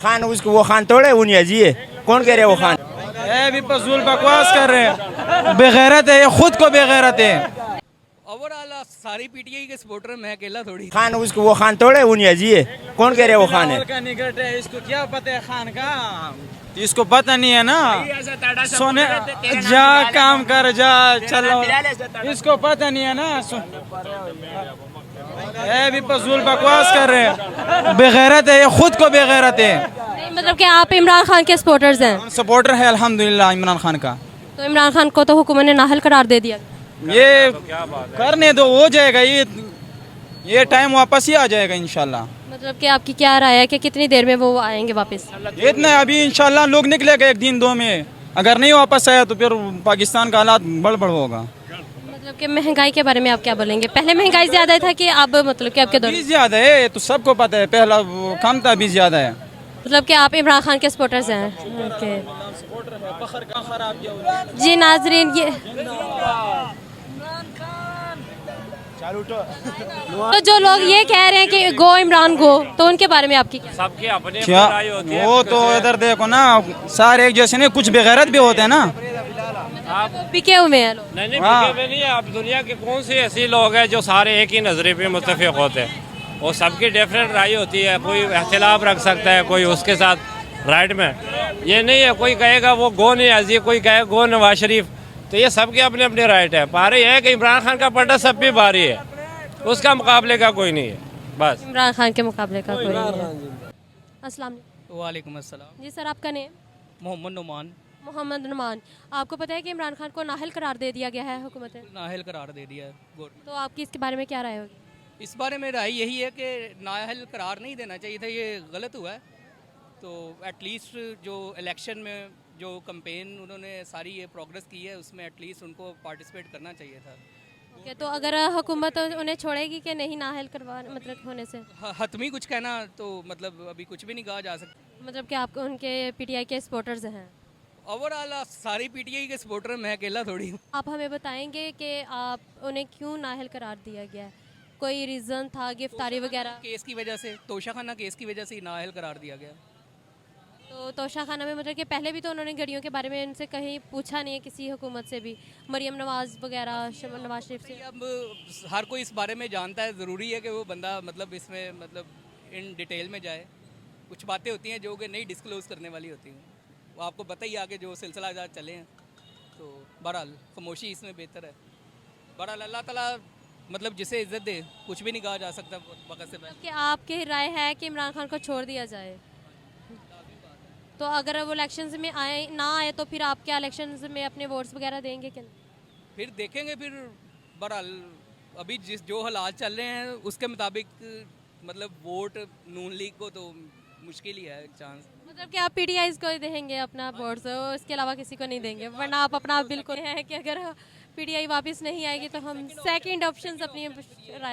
खान उसको वो खान थोड़े उन्हें जी है। कौन कह रहे वो खान भी फजूल बकवास कर रहे हैं। बेगैरत है, ये खुद को बेगैरत है। ओवरऑल सारी पीटीआई के सपोर्टर मैं अकेला थोड़ी। खान उसको वो खान थोड़े उन्हें जी है। कौन कह रहे वो खान है। बिलावल का निकट है, इसको क्या पता है खान का? इसको पता नहीं है ना। सोने जा, काम कर जा, चलो। इसको पता नहीं है ना। भी फजूल बकवास कर रहे हैं। बेगैरत है, ये खुद को बेगैरत है। नहीं, मतलब कि आप इमरान खान के सपोर्टर्स हैं। हम सपोर्टर है अल्हम्दुलिल्लाह इमरान खान का। तो इमरान खान को तो हुकूमत ने नाअहल करार दे दिया। ये करने दो, हो जाएगा। ये टाइम वापस ही आ जाएगा इंशाल्लाह। मतलब कि आपकी क्या राय है कि कितनी देर में वो आएंगे वापस? इतना अभी इंशाल्लाह लोग निकलेगा एक दिन दो में। अगर नहीं वापस आया तो फिर पाकिस्तान का हालात बड़ होगा। मतलब कि महंगाई के बारे में आप क्या बोलेंगे? पहले महंगाई ज्यादा था कि अब मतलब कि आपके दौर अभी ज्यादा है, तो सबको पता है। पहला वो कम था, अभी ज्यादा है। मतलब कि आप इमरान खान के सपोर्टर्स हैं। ओके जी नाजरीन, ये तो जो लोग ये कह रहे हैं कि गो इमरान गो, तो उनके बारे में आपकी क्या? सबके अपने क्या राय होती है। वो तो इधर देखो ना, सारे एक जैसे नहीं, कुछ बेगैरत भी होते हैं ना। बिके हुए हैं लोग। नहीं हाँ। बिके हुए नहीं है। अब दुनिया के कौन से ऐसे लोग हैं जो सारे एक ही नजरिए पे मुत्तफिक होते हैं। वो सबकी डिफरेंट राय होती है। कोई इख्तिलाफ रख सकता है, कोई उसके साथ राइट में। ये नहीं है कोई कहेगा वो गो नहीं आजी, कोई कहे गो नवाज शरीफ। तो ये सबके अपने अपने राइट है। भारी है कि इमरान खान का पट्टा सब भी भारी है, उसका मुकाबले का कोई नहीं है। बस इमरान खान के मुकाबले का कोई नहीं है। अस्सलाम वालेकुम। वालेकुम अस्सलाम। जी सर, आपका नेम? मोहम्मद नुमान। मोहम्मद नुमान। आपको पता है कि इमरान खान को नाअहल करार दे दिया गया है हुकूमत ने? नाअहल करार दे दिया है गवर्नमेंट। तो आपकी इसके बारे में क्या राय होगी? इस बारे में राय यही है कि नाअहल करार नहीं देना चाहिए था, ये गलत हुआ है। तो एटलीस्ट जो इलेक्शन में जो कंपेन उन्होंने सारी ये प्रोग्रेस की है, उसमें एटलीस्ट उनको पार्टिसिपेट करना चाहिए था। ओके, तो अगर हुकूमत उन्हें छोड़ेगी कि नहीं नाअहल करवा मतलब होने से? हतमी कुछ कहना तो मतलब अभी कुछ भी नहीं कहा जा सकता। मतलब कि आप उनके पीटीआई के सपोर्टर्स हैं? ओवरऑल सारी पीटीआई के सपोर्टर मैं अकेला थोड़ी हूँ। आप हमें बताएंगे कि आप उन्हें क्यों नाअहल करार दिया गया है? कोई रीज़न था, गिरफ्तारी वगैरह? केस की वजह से, तोशा खाना केस की वजह से ही नाअहल करार दिया गया। तो तोशा खाना में मतलब कि पहले भी तो उन्होंने गड़ियों के बारे में इनसे कहीं पूछा नहीं है किसी हुकूमत से भी? मरियम नवाज वगैरह, नवाज शरीफ से? अब हर कोई इस बारे में जानता है, ज़रूरी है कि वो बंदा मतलब इसमें मतलब इन डिटेल में जाए। कुछ बातें होती हैं जो कि नहीं डिस्क्लोज़ करने वाली होती हैं, वो आपको पता ही आगे जो सिलसिला चले हैं। तो बहरहाल खामोशी इसमें बेहतर है। बहरहाल अल्लाह ताला मतलब जिसे इज़्ज़त दे, कुछ भी नहीं कहा जा सकता वक्त से पहले। कि आपकी राय है कि इमरान खान को छोड़ दिया जाए? तो अगर वो इलेक्शंस में आए ना आए तो फिर आप क्या इलेक्शंस में अपने वोट्स वगैरह देंगे कि नहीं? फिर देखेंगे। फिर बहरहाल अभी जो हालात चल रहे हैं उसके मुताबिक मतलब वोट नून लीग को तो मुश्किल ही है चांस। मतलब कि आप पीटीआई को ही देंगे अपना वोट्स, इसके अलावा किसी को नहीं देंगे? वरना आप अपना बिल्कुल है कि अगर पीटीआई वापस नहीं आएगी तो हम सेकंड ऑप्शन अपनी राय